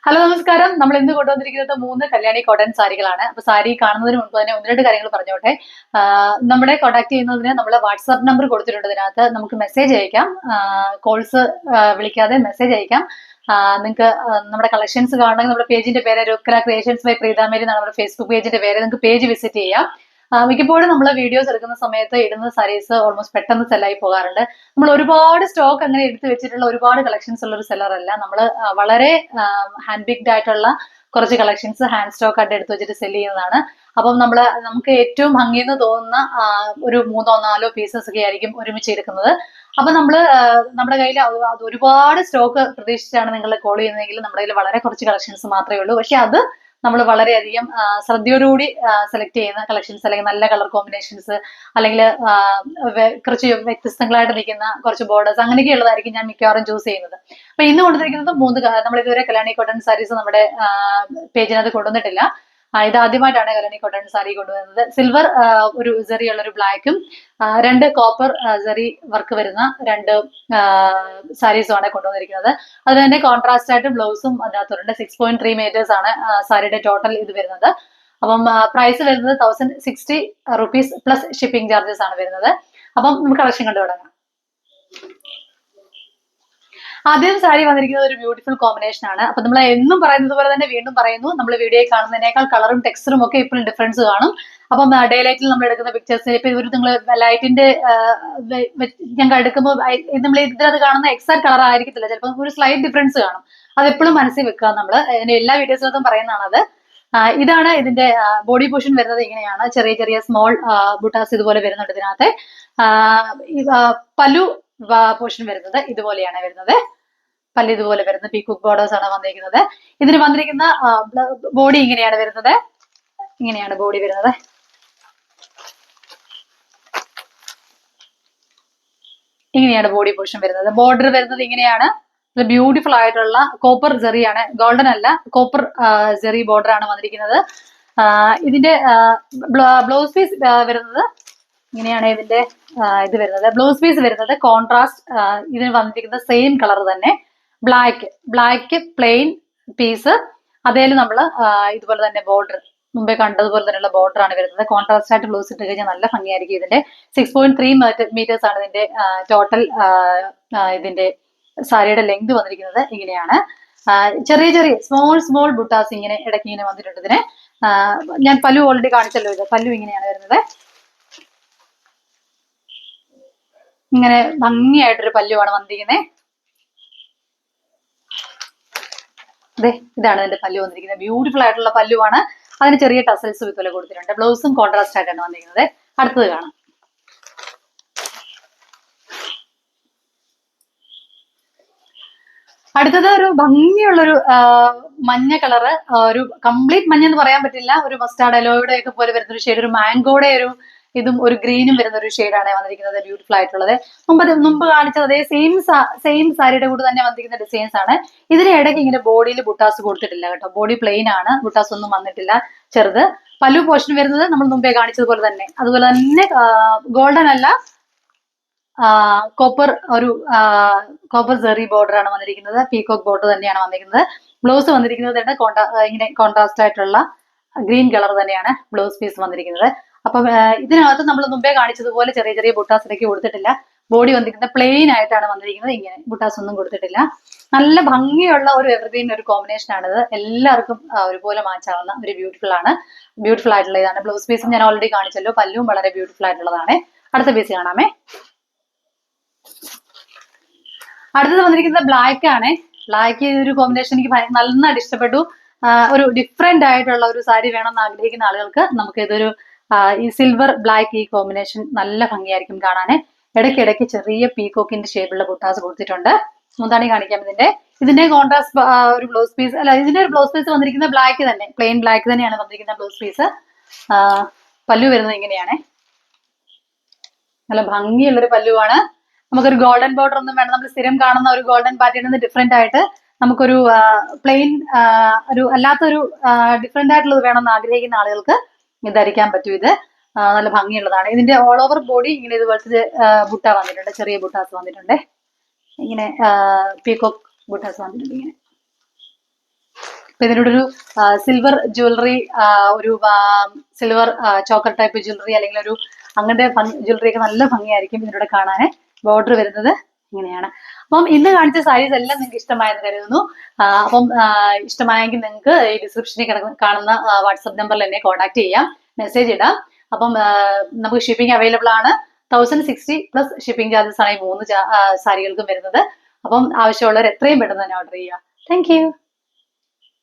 Hello നമസ്കാരം. നമ്മൾ ഇന്ന് കൊണ്ടുവന്നിരിക്കുന്നത് 3 കല്യാണി കോട്ടൺ സാരികളാണ്. അപ്പൊ സാരി കാണുന്നതിന് മുൻപ് തന്നെ ഒന്ന് രണ്ട് കാര്യങ്ങൾ പറഞ്ഞോട്ടെ. നമ്മളെ കോൺടാക്ട് ചെയ്യുന്നതിന് നമ്മൾ വാട്സാപ്പ് നമ്പർ കൊടുത്തിട്ടുണ്ട്. ഇതിനകത്ത് നമുക്ക് മെസ്സേജ് അയക്കാം. കോൾസ് വിളിക്കാതെ മെസ്സേജ് അയക്കാം. നിങ്ങൾക്ക് നമ്മുടെ കളക്ഷൻസ് കാണണമെങ്കിൽ നമ്മുടെ പേജിന്റെ പേര് രുക്കല ക്രിയേഷൻസ് ബൈ പ്രീതാമേരി എന്നാണ് നമ്മുടെ ഫേസ്ബുക്ക് പേജിന്റെ പേര്. നിങ്ങൾക്ക് പേജ് വിസിറ്റ് ചെയ്യാം. മിക്കപ്പോഴും നമ്മൾ വീഡിയോസ് എടുക്കുന്ന സമയത്ത് ഇടുന്ന സാരീസ് ഓൾമോസ്റ്റ് പെട്ടെന്ന് സെല്ലായി പോകാറുണ്ട്. നമ്മൾ ഒരുപാട് സ്റ്റോക്ക് അങ്ങനെ എടുത്തു വെച്ചിട്ടുള്ള ഒരുപാട് കളക്ഷൻസ് ഉള്ള ഒരു സെല്ലർ അല്ല. നമ്മൾ വളരെ ഹാൻഡ് പിക്ഡ് ആയിട്ടുള്ള കുറച്ച് കളക്ഷൻസ് ഹാൻഡ് സ്റ്റോക്ക് ആയിട്ട് എടുത്തു വെച്ചിട്ട് സെല് ചെയ്യുന്നതാണ്. അപ്പം നമുക്ക് ഏറ്റവും ഭംഗിയെന്ന് തോന്നുന്ന ഒരു 3-4 പീസസ് ഒക്കെ ആയിരിക്കും ഒരുമിച്ച് എടുക്കുന്നത്. അപ്പൊ നമ്മുടെ കയ്യിൽ അത് ഒരുപാട് സ്റ്റോക്ക് പ്രതീക്ഷിച്ചാണ് നിങ്ങൾ കോൾ ചെയ്യുന്നതെങ്കിൽ നമ്മുടെ കയ്യിൽ വളരെ കുറച്ച് കളക്ഷൻസ് മാത്രമേ ഉള്ളൂ. പക്ഷെ അത് നമ്മൾ വളരെയധികം ശ്രദ്ധയോടുകൂടി സെലക്ട് ചെയ്യുന്ന കളക്ഷൻസ്, അല്ലെങ്കിൽ നല്ല കളർ കോമ്പിനേഷൻസ്, അല്ലെങ്കിൽ കുറച്ച് വ്യത്യസ്തങ്ങളായിട്ട് നിൽക്കുന്ന കുറച്ച് ബോർഡേഴ്സ്, അങ്ങനെയൊക്കെ ഉള്ളതായിരിക്കും ഞാൻ മിക്കവാറും ചൂസ് ചെയ്യുന്നത്. അപ്പൊ ഇന്ന് കൊണ്ടുവന്നിരിക്കുന്നത് 3 നമ്മൾ ഇതുവരെ കല്യാണി കോട്ടൺ സാരീസ് നമ്മുടെ പേജിനകത്ത് കൊണ്ടുവന്നിട്ടില്ല. ഇത് ആദ്യമായിട്ടാണ് കല്യാണി കോട്ടൺ സാരി കൊണ്ടുവരുന്നത്. സിൽവർ ഒരു സെറി ഉള്ള ഒരു ബ്ലാക്കും 2 കോപ്പർ സെറി വർക്ക് വരുന്ന 2 സാരീസുമാണ് കൊണ്ടുവന്നിരിക്കുന്നത്. അതിന് തന്നെ കോൺട്രാസ്റ്റ് ആയിട്ട് ബ്ലൗസും അതിനകത്തുണ്ട്. 6.3 മീറ്റേഴ്സ് ആണ് സാരിയുടെ ടോട്ടൽ ഇത് വരുന്നത്. അപ്പം പ്രൈസ് വരുന്നത് 1060 റുപ്പീസ് പ്ലസ് ഷിപ്പിംഗ് ചാർജസ് ആണ് വരുന്നത്. അപ്പം നമുക്ക് കളക്ഷൻ കണ്ടു തുടങ്ങാം. ആദ്യം സാരി വന്നിരിക്കുന്നത് ഒരു ബ്യൂട്ടിഫുൾ കോമ്പിനേഷൻ ആണ്. അപ്പൊ നമ്മൾ എന്നും പറയുന്നത് പോലെ തന്നെ വീണ്ടും പറയുന്നു, നമ്മൾ വീഡിയോയിൽ കാണുന്നതിനേക്കാൾ കളറും ടെക്സ്ചറും ഒക്കെ ഇപ്പോഴും ഡിഫറൻസ് കാണും. അപ്പം ഡേ ലൈറ്റിൽ നമ്മൾ എടുക്കുന്ന പിക്ചേഴ്സ് ഇപ്പൊ ഇവർ നിങ്ങൾ ലൈറ്റിന്റെ ഞങ്ങൾ എടുക്കുമ്പോൾ നമ്മൾ ഇതിനകത്ത് കാണുന്ന എക്സാക്ട് കളർ ആയിരിക്കത്തില്ല, ചിലപ്പോൾ ഒരു സ്ലൈറ്റ് ഡിഫറൻസ് കാണും. അത് എപ്പോഴും മനസ്സിൽ വെക്കുക. നമ്മൾ എല്ലാ വീഡിയോസിനകത്തും പറയുന്നതാണ് അത്. ഇതാണ് ഇതിന്റെ ബോഡി പോർഷൻ വരുന്നത്. ഇങ്ങനെയാണ് ചെറിയ ചെറിയ സ്മോൾ ബുട്ടാസ് ഇതുപോലെ വരുന്നുണ്ട് ഇതിനകത്ത്. പല്ലു പോർഷൻ വരുന്നത് ഇതുപോലെയാണ് വരുന്നത്. പല്ല് ഇതുപോലെ വരുന്ന പീകോക്ക് ബോർഡേഴ്സ് ആണ് വന്നിരിക്കുന്നത്. ഇതിന് വന്നിരിക്കുന്ന ബോഡി ഇങ്ങനെയാണ് വരുന്നത്. ഇങ്ങനെയാണ് ബോഡി വരുന്നത്. ഇങ്ങനെയാണ് ബോഡി പോർഷൻ വരുന്നത്. ബോർഡർ വരുന്നത് ഇങ്ങനെയാണ്. ബ്യൂട്ടിഫുൾ ആയിട്ടുള്ള കോപ്പർ ജെറിയാണ്, ഗോൾഡൻ അല്ല, കോപ്പർ ജെറി ബോർഡർ ആണ് വന്നിരിക്കുന്നത്. ഇതിന്റെ ബ്ലൗസ് പീസ് വരുന്നത് ഇങ്ങനെയാണ്. ഇതിന്റെ ഇത് വരുന്നത് ബ്ലൗസ് പീസ് വരുന്നത് കോൺട്രാസ്റ്റ്. ഇതിന് വന്നിരിക്കുന്ന സെയിം കളർ തന്നെ, ബ്ലാക്ക് പ്ലെയിൻ പീസ്. അതേലും നമ്മൾ ഇതുപോലെ തന്നെ ബോർഡർ മുമ്പേ കണ്ടതുപോലെ തന്നെയുള്ള ബോർഡർ ആണ് വരുന്നത്. കോൺട്രാസ്റ്റ് ആയിട്ട് ബ്ലൗസ് ഇട്ട് കഴിഞ്ഞാൽ നല്ല ഭംഗിയായിരിക്കും. ഇതിന്റെ 6.3 മീറ്റേഴ്സ് ആണ് ഇതിന്റെ ടോട്ടൽ ഇതിന്റെ സാരിയുടെ ലെങ്ത് വന്നിരിക്കുന്നത്. ഇങ്ങനെയാണ് ചെറിയ ചെറിയ സ്മോൾ ബുട്ടാസ് ഇങ്ങനെ ഇടയ്ക്ക് ഇങ്ങനെ വന്നിട്ടുണ്ട്. ഇതിന് ഞാൻ പല്ലു ഓൾറെഡി കാണിച്ചല്ലോ. ഇത് പല്ലു ഇങ്ങനെയാണ് വരുന്നത്. ഇങ്ങനെ ഭംഗിയായിട്ടൊരു പല്ലുവാണ് വന്നിരിക്കുന്നത്. അതെ, ഇതാണ് ഇതിന്റെ പല്ലു വന്നിരിക്കുന്നത്. ബ്യൂട്ടിഫുൾ ആയിട്ടുള്ള പല്ലുവാണ്. അതിന് ചെറിയ ടസൽസും ഇതുപോലെ കൊടുത്തിട്ടുണ്ട്. ബ്ലൗസും കോൺട്രാസ്റ്റ് ആയിട്ടാണ് വന്നിരിക്കുന്നത്. അടുത്തത് കാണാം. അടുത്തത് ഒരു ഭംഗിയുള്ളൊരു മഞ്ഞ കളറ്, ഒരു കംപ്ലീറ്റ് മഞ്ഞ എന്ന് പറയാൻ പറ്റില്ല, ഒരു മസ്റ്റാർഡ് അലോയുടെ ഒക്കെ പോലെ വരുന്ന ഒരു ഷെയ്ഡ്, ഒരു മാംഗോയുടെ ഒരു ഇതും ഒരു ഗ്രീനും വരുന്ന ഒരു ഷെയ്ഡാണ് വന്നിരിക്കുന്നത്. ബ്യൂട്ടിഫുൾ ആയിട്ടുള്ളത്. മുമ്പ് കാണിച്ചത് അതേ സെയിം സാരിയുടെ കൂടെ തന്നെ വന്നിരിക്കുന്ന ഡിസൈൻസ് ആണ്. ഇതിന് ഇടയ്ക്ക് ഇങ്ങനെ ബോഡിയിൽ ബുട്ടാസ് കൊടുത്തിട്ടില്ല കേട്ടോ. ബോഡി പ്ലെയിൻ ആണ്, ബുട്ടാസ് ഒന്നും വന്നിട്ടില്ല. ചെറുത് പല്ലു പോർഷൻ വരുന്നത് നമ്മൾ മുമ്പേ കാണിച്ചതുപോലെ തന്നെ. അതുപോലെ തന്നെ ഗോൾഡൻ അല്ല, കോപ്പർ സെറി ബോർഡർ ആണ് വന്നിരിക്കുന്നത്. പീകോക്ക് ബോർഡർ തന്നെയാണ് വന്നിരിക്കുന്നത്. ബ്ലൗസ് വന്നിരിക്കുന്നത് ഇങ്ങനെ കോൺട്രാസ്റ്റ് ആയിട്ടുള്ള ഗ്രീൻ കളർ തന്നെയാണ് ബ്ലൗസ് പീസ് വന്നിരിക്കുന്നത്. അപ്പം ഇതിനകത്ത് നമ്മൾ മുമ്പേ കാണിച്ചതുപോലെ ചെറിയ ചെറിയ ബുട്ടാസിലേക്ക് കൊടുത്തിട്ടില്ല. ബോഡി വന്നിരിക്കുന്നത് പ്ലെയിൻ ആയിട്ടാണ് വന്നിരിക്കുന്നത്. ഇങ്ങനെ ബുട്ടാസ് ഒന്നും കൊടുത്തിട്ടില്ല. നല്ല ഭംഗിയുള്ള ഒരു എവർഗ്രീൻ ഒരു കോമ്പിനേഷൻ ആണിത്. എല്ലാവർക്കും ഒരുപോലെ മാച്ച് ആവുന്ന ഒരു ബ്യൂട്ടിഫുൾ ആയിട്ടുള്ള ഇതാണ്. ബ്ലൗസ് പീസും ഞാൻ ഓൾറെഡി കാണിച്ചല്ലോ. പല്ലും വളരെ ബ്യൂട്ടിഫുൾ ആയിട്ടുള്ളതാണ്. അടുത്ത പീസ് കാണാമേ. അടുത്തത് വന്നിരിക്കുന്നത് ബ്ലാക്ക് ആണ്. ബ്ലാക്ക് ഒരു കോമ്പിനേഷൻ എനിക്ക് നന്നായിട്ട് ഇഷ്ടപ്പെട്ടു. ഒരു ഡിഫറെന്റ് ആയിട്ടുള്ള ഒരു സാരി വേണമെന്ന് ആഗ്രഹിക്കുന്ന ആളുകൾക്ക് നമുക്ക് ഇതൊരു ഈ സിൽവർ ബ്ലാക്ക് ഈ കോമ്പിനേഷൻ നല്ല ഭംഗിയായിരിക്കും കാണാൻ. ഇടയ്ക്കിടയ്ക്ക് ചെറിയ പീകോക്കിന്റെ ഷേപ്പിലുള്ള ബുട്ടാസ് കൊടുത്തിട്ടുണ്ട്. മുന്താണി കാണിക്കാം. ഇതിന്റെ കോൺട്രാസ്റ്റ് ഒരു ബ്ലൗസ് പീസ് അല്ല, ഇതിന്റെ ഒരു ബ്ലൗസ് പീസ് വന്നിരിക്കുന്ന ബ്ലാക്ക് തന്നെ, പ്ലെയിൻ ബ്ലാക്ക് തന്നെയാണ് വന്നിരിക്കുന്ന ബ്ലൗസ് പീസ്. പല്ലു വരുന്നത് ഇങ്ങനെയാണ്. നല്ല ഭംഗിയുള്ളൊരു പല്ലുവാണ്. നമുക്കൊരു ഗോൾഡൻ ബോർഡർ ഒന്നും വേണം. നമ്മൾ സ്ഥിരം കാണുന്ന ഒരു ഗോൾഡൻ പാറ്റേണിൽ നിന്ന് ഡിഫറെന്റ് ആയിട്ട് നമുക്കൊരു പ്ലെയിൻ ഒരു അല്ലാത്തൊരു ഡിഫറെന്റ് ആയിട്ടുള്ളത് വേണമെന്ന് ആഗ്രഹിക്കുന്ന ആളുകൾക്ക് ഇത് ധരിക്കാൻ പറ്റും. ഇത് നല്ല ഭംഗിയുള്ളതാണ്. ഇതിന്റെ ഓൾ ഓവർ ബോഡി ഇങ്ങനെ ഇതുപോലത്തെ ബുട്ട വന്നിട്ടുണ്ട്, ചെറിയ ബുട്ടാസ് വന്നിട്ടുണ്ട്. ഇങ്ങനെ പീകോക്ക് ബുട്ടാസ് വന്നിട്ടുണ്ട്. ഇങ്ങനെ അപ്പൊ ഇതിനോട് ഒരു സിൽവർ ജ്വല്ലറി, ഒരു സിൽവർ ചോക്കർ ടൈപ്പ് ജ്വല്ലറി അല്ലെങ്കിൽ ഒരു അങ്ങനത്തെ ജ്വല്ലറി ഒക്കെ നല്ല ഭംഗിയായിരിക്കും ഇതിലൂടെ കാണാൻ. ബോർഡർ വരുന്നത് ഇങ്ങനെയാണ്. അപ്പം ഇന്ന് കാണിച്ച സാരീസ് എല്ലാം നിങ്ങൾക്ക് ഇഷ്ടമായെന്ന് കരുതുന്നു. അപ്പം ഇഷ്ടമായെങ്കിൽ നിങ്ങൾക്ക് ഈ ഡിസ്ക്രിപ്ഷനിൽ കാണുന്ന വാട്സപ്പ് നമ്പറിൽ എന്നെ കോൺടാക്ട് ചെയ്യാം, മെസ്സേജ് ഇടാം. അപ്പം നമുക്ക് ഷിപ്പിംഗ് അവൈലബിൾ ആണ്. 1060 പ്ലസ് ഷിപ്പിംഗ് ചാർജസ് ആണ് ഈ 3 സാരികൾക്കും വരുന്നത്. അപ്പം ആവശ്യമുള്ളവർ എത്രയും പെട്ടെന്ന് തന്നെ ഓർഡർ ചെയ്യുക. Thank you.